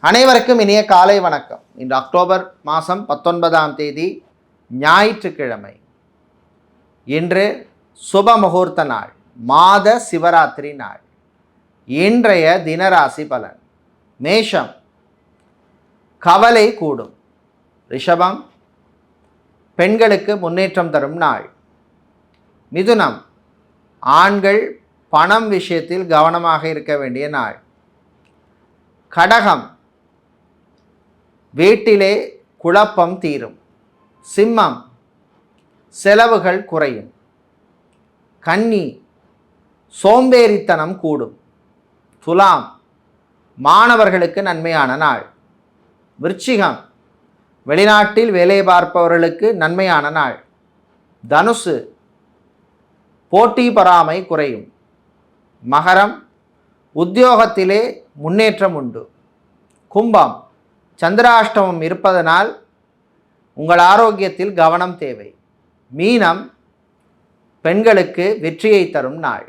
அனைவருக்கும் இனிய காலை வணக்கம். இன்று அக்டோபர் மாதம் 19ஆம் தேதி ஞாயிற்றுக்கிழமை. இன்று சுப முகூர்த்த நாள், மாத சிவராத்திரி நாள். இன்றைய தினராசி பலன்: மேஷம், கவலை கூடும். ரிஷபம், பெண்களுக்கு முன்னேற்றம் தரும் நாள். மிதுனம், ஆண்கள் பணம் விஷயத்தில் கவனமாக இருக்க வேண்டிய நாள். கடகம், வீட்டிலே குழப்பம் தீரும். சிம்மம், செலவுகள் குறையும். கன்னி, சோம்பேறித்தனம் கூடும். துலாம், மாணவர்களுக்கு நன்மையான நாள். விருச்சிகம், வெளிநாட்டில் வேலை பார்ப்பவர்களுக்கு நன்மையான நாள். தனுசு, போட்டி பொறாமை குறையும். மகரம், உத்தியோகத்திலே முன்னேற்றம் உண்டு. கும்பம், சந்திராஷ்டமம் இருப்பதனால் உங்கள் ஆரோக்கியத்தில் கவனம் தேவை. மீனம், பெண்களுக்கு வெற்றியை தரும் நாள்.